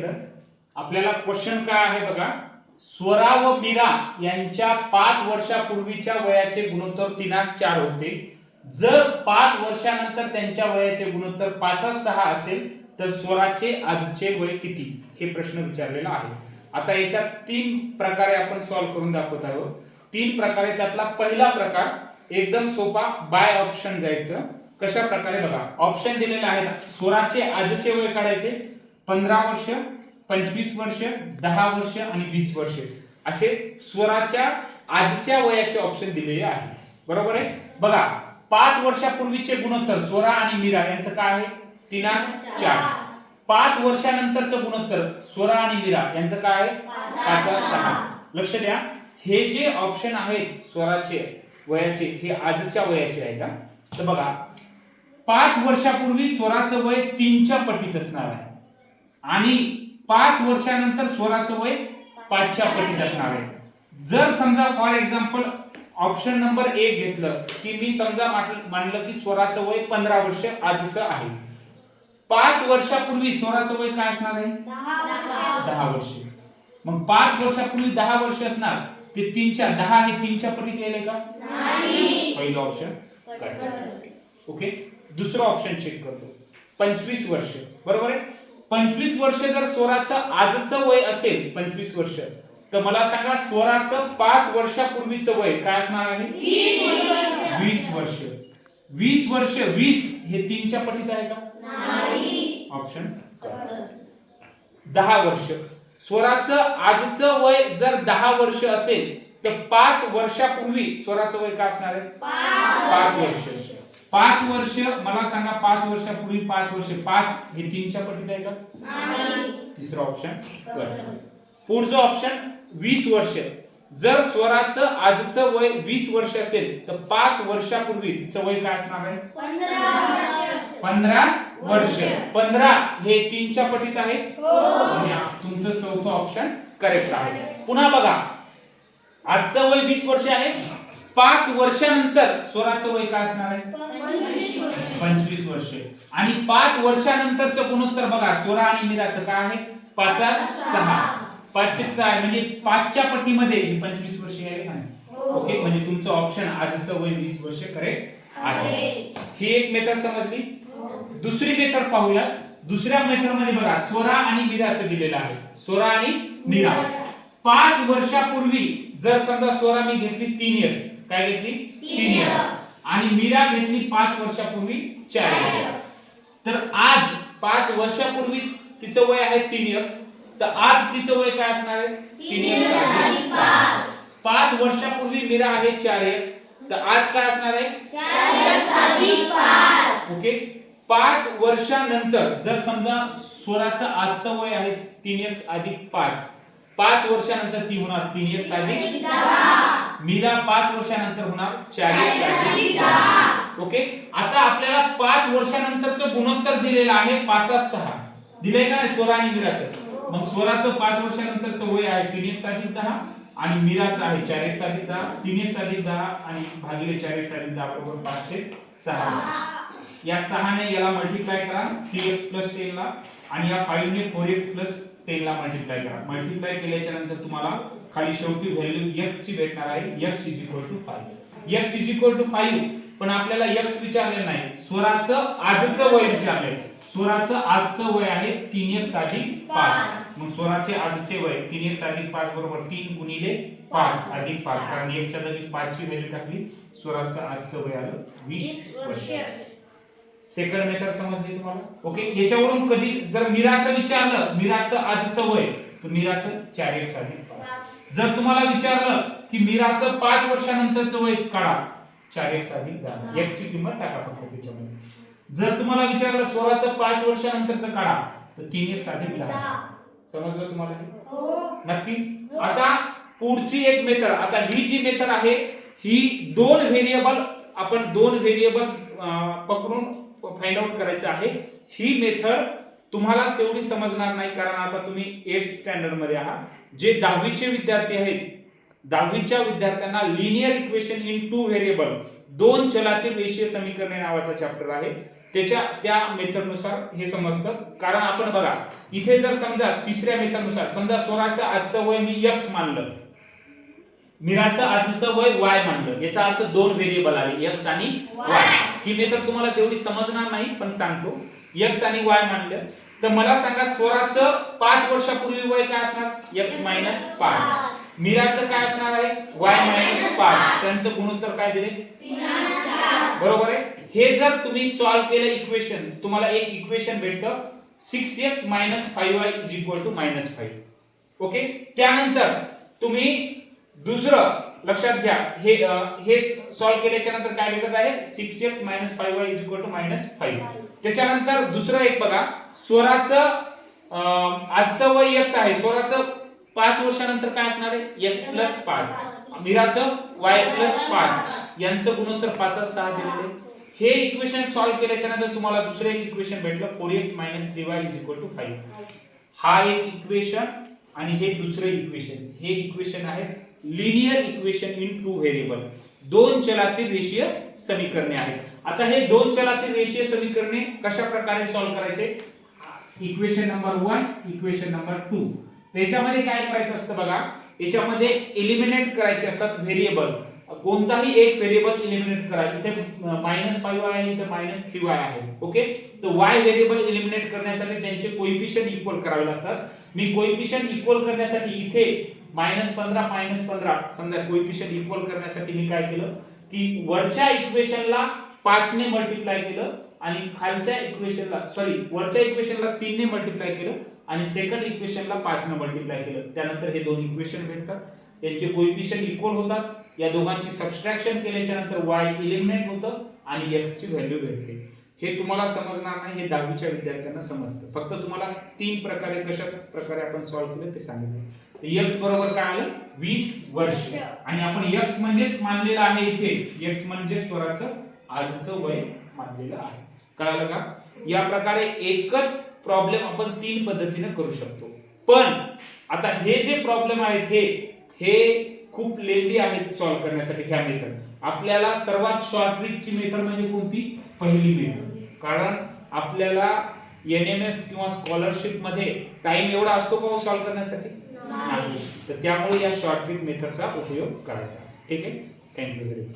इकडं. आपल्याला क्वेश्चन काय आहे बघा. स्वरा व मीरा यांच्या 5 वर्षापूर्वीच्या वयाचे गुणोत्तर 3:4 होते. जर 5 वर्षानंतर त्यांच्या वयाचे गुणोत्तर 5:6 असेल तर स्वराचे आजचे वय किती, हे प्रश्न विचारलेला आहे. आता याच्यात 3 प्रकारे आपण सॉल्व्ह करून दाखवत आहोत. 3 प्रकारे. त्यातला पहिला प्रकार एकदम सोपा, बाय ऑप्शन जायचं. कशा प्रकारे बघा, ऑप्शन दिलेले आहेत. स्वराचे आजचे वय काढायचे. 15 वर्ष, 25 वर्ष, 10 वर्ष आणि 20 वर्ष असे स्वराच्या आजच्या वयाचे ऑप्शन दिलेले आहे. बरोबर आहे. बघा 5 वर्षापूर्वीचे गुणोत्तर स्वरा आणि मीरा यांचं काय आहे 3:4. 5 वर्षानंतरचं गुणोत्तर स्वरा आणि मीरा यांचं काय आहे 5:6. लक्ष द्या, हे जे ऑप्शन आहेत स्वराचे वयाचे हे आजच्या वयाचे आहे का. तर बघा 5 वर्षापूर्वी स्वराचं वय 3च्या पटीत असणार आहे आणि 5 वर्षानंतर स्वराचं वय 5च्या पटीत असणार आहे. जर समजा फॉर एक्झाम्पल ऑप्शन नंबर 1 घेतलं की मी समजा मानलं की स्वराचं वय 15 वर्ष आजचं आहे. 5 वर्षापूर्वी स्वराचं वय काय असणार आहे 10 वर्ष. मग 5 वर्षापूर्वी 10 वर्ष असणार ते 10 हे 3च्या पटीत येईल का नाही. पहिलं ऑप्शन ओके. दुसरं ऑप्शन चेक करतो 25 वर्ष. बरोबर आहे. 25 वर्ष जर स्वराचं आजचं वय असेल 25 वर्ष तर मला सांगा स्वराचं 5 वर्षापूर्वीचं वय काय असणार आहे 20 वर्ष. 20 वर्ष 20 हे 3च्या पटीत आहे का नाही. ऑप्शन 10 वर्ष. स्वराचं आजचं वय जर 10 वर्ष असेल तर 5 वर्षापूर्वी स्वराचं वय काय असणार आहे 5 वर्ष. 5 वर्ष मला सांगा 5 वर्षापूर्वी 5 वर्ष 5 हे 3च्या पटीत आहे का नाही. तिसरं ऑप्शन. पुढचं ऑप्शन 20 वर्ष. जर स्वराचं आजचं वय 20 वर्ष असेल तर 5 वर्षापूर्वी तिचं वय काय असणार आहे 15 वर्ष. 15 हे 3च्या पटीत आहे. तुमचं चौथं ऑप्शन करेक्ट आहे. पुन्हा बघा आजचं वय 20 वर्ष आहे. 5 वर्षानंतर स्वराचं वय काय असणार आहे 25 वर्ष आणि 5 वर्षानंतरचं गुणोत्तर बघा स्वरा आणि मीराचं काय आहे 5:6. 5:6 आहे म्हणजे 5च्या पटीमध्ये 25 वर्ष यायले का नाही. ओके. म्हणजे तुमचं ऑप्शन आजचं वय 20 वर्ष करेक्ट आहे. ही एक मेथड समजली. दुसरी मेथड पाहूया. दुसऱ्या मेथड मध्ये बघा स्वरा आणि मीराचं दिलेलं आहे. स्वरा आणि मीरा 5 वर्षापूर्वी जर समजा स्वरा मी घेतली 3x काय घेतली 3x आणि मीरा घेतली 5 वर्षापूर्वी 4x. तर आज 5 वर्षापूर्वी तिचं वय आहे 3x तर आज तिचं वय काय असणार आहे 3x अधिक 5. 5 वर्षापूर्वी मीरा आहे 4x तर आज काय असणार आहे 4x अधिक 5. ओके. 5 वर्षानंतर जर समजा स्वराचं आजचं वय आहे 3x अधिक 5. 5 वर्षानंतर ती होणार 3x अधिक 10. मीरा 5 वर्षानंतर होणार 4x अधिक 10. ओके. आता आपल्याला 5 वर्षानंतरचं गुणोत्तर दिलेलं आहे 5:6 दिले का स्वरा आणि मीराचं. मग स्वराचं 5 वर्षानंतरचं वय आहे 3x अधिक 10 आणि मीराचं आहे 4x अधिक 10. 3x अधिक 10 आणि भागिले 4x अधिक 10 बरोबर 506. या 6 ने याला मल्टिप्लाय करा 3x 10 ला आणि या 5 ने 4x 10 ला मल्टिप्लाय करा. मल्टिप्लाय केल्याच्या नंतर तुम्हाला खाली शेवटी व्हॅल्यू x ची भेटणार आहे. x 5. x 5 पण आपल्याला x विचारलेलं नाही. स्वराचं आजचं वय विचारलंय. स्वराचं आजचं वय आहे 3x अधिक 5. मग स्वराचे आजचे वय 3x अधिक 5 बरोबर 3 गुणिले 5 अधिक 5 कारण x च्या जागी 5 ची व्हॅल्यू टाकली. स्वराचं आजचं वय आलं 20 वर्ष. सेकंड मेथड समजली तुम्हाला. ओके. याच्यावरून कधी जर मीराचं विचारलं मीराचं आजचं वय तर मीराचं 4x अधिक 5. जर तुम्हाला विचारलं की मीराचं 5 वर्षानंतरचं वय काढा 4x अधिक 10. x ची किंमत टाका फक्त त्याच्यामध्ये. जर तुम्हाला विचारलं स्वराचं 5 वर्षानंतरचं काढा तर 3x अधिक 10. समजलं तुम्हाला हे नक्की. आता पुढची एक मेथड. आता ही जी मेथड आहे ही 2 व्हेरिएबल आपण 2 व्हेरिएबल पकडून फाइंड आउट करायचं आहे. ही मेथड तुम्हाला तेवढी समजणार नाही कारण आता तुम्ही 8th स्टँडर्ड मध्ये आहात. जे 10वीचे विद्यार्थी आहेत 10वीच्या विद्यार्थ्यांना लिनियर इक्वेशन इन 2 व्हेरिएबल 2 चलातील रेषीय समीकरणे नावाचा चॅप्टर आहे त्या मेथडनुसार हे समजतं. कारण आपण बघा इथे जर समजा तिसऱ्या मेथडनुसार समजा स्वराचं आजचं वय मी x मानलं, मीराचं आजचं वय y मानलं, याचा अर्थ दोन व्हेरिएबल आले x आणि y. ही मेथड तुम्हाला तेवढी समजणार नाही पण सांगतो. x आणि y मानलं तर मला सांगा स्वराचं 5 वर्षापूर्वी वय काय असणार? x 5. मीराचं काय असणार आहे? y 5. त्यांचं गुणोत्तर काय दिले? 3:4. बरोबर आहे. हे जर तुम्ही सॉल्व केलं इक्वेशन, तुम्हाला एक इक्वेशन भेटतं 6x 5y -5. ओके. त्यानंतर तुम्ही दुसरं लक्षात घ्या, हे सॉल्व केल्याच्या नंतर काय भेटत आहे? 6x - 5y -5. त्याच्यानंतर दुसरं एक बघा, स्वराचं आजचं वय x आहे, स्वराचं 5 वर्षानंतर काय असणार आहे? x 5. मीराचं y 5. यांचं गुणोत्तर 5/6 दिलेले. हे इक्वेशन सॉल्व केल्याच्या नंतर तुम्हाला दुसरं एक इक्वेशन भेटलं 4x - 3y 5. हा एक इक्वेशन आणि हे दुसरं इक्वेशन, हे इक्वेशन आहे linear equation in two variable. दोन चलातील रेषीय समीकरणे आहेत. आता हे दोन चलातील रेषीय समीकरणे कशा प्रकारे सॉल्व करायचे? Equation number 1, equation number 2. त्याच्यामध्ये काय करायचं असतं बघा, याच्यामध्ये एलिमिनेट करायचे असतात व्हेरिएबल. कोणताही एक व्हेरिएबल एलिमिनेट करा. इथे -5y आहे, इथे -3y आहे. ओके. तर y व्हेरिएबल एलिमिनेट करण्यासाठी त्यांचे कोएफिशिएंट इक्वल करावे लागतात. मी कोएफिशिएंट इक्वल करण्यासाठी इथे -15 समजा कोएफिशिएंट इक्वल करण्यासाठी मी काय केलं की वरच्या इक्वेशनला 5 ने मल्टिप्लाय केलं आणि खालच्या इक्वेशनला वरच्या इक्वेशनला 3 ने मल्टिप्लाय केलं आणि सेकंड इक्वेशनला 5 ने मल्टिप्लाय केलं. त्यानंतर हे दोन इक्वेशन भेटतात, त्यांचे कोएफिशिएंट इक्वल होतात. या दोघांची सबट्रॅक्शन केल्याच्या नंतर y एलिमिनेट होतं आणि x ची व्हॅल्यू भेटते. हे तुम्हाला समजणार नाही, हे 10वीच्या विद्यार्थ्यांना समजतं. फक्त तुम्हाला तीन प्रकारे कशा प्रकारे आपण सॉल्व केलं ते सांगितलं. x बरोबर काय आलं? 20 वर्ष. आणि आपण x म्हणजेच मानलेलं आहे इथे, x म्हणजे स्वराचं आजचं वय मानलेलं आहे. कळालं का? या प्रकारे एकच प्रॉब्लेम आपण तीन पद्धतीने करू शकतो. पण आता हे जे प्रॉब्लेम आहेत हे खूप लेंदी आहेत सॉल्व करण्यासाठी. ह्या मेथड आपल्याला सर्वात शॉर्ट ट्रिकची मेथड म्हणजे कोणती? पहिली मेथड. कारण आपल्याला एनएमएस किंवा स्कॉलरशिप मध्ये टाइम एवढा असतो का सॉल्व करण्यासाठी? नाही. तर त्यामुळे या शॉर्ट ट्रिक मेथडचा उपयोग करायचा. ठीक आहे. Thank you very much.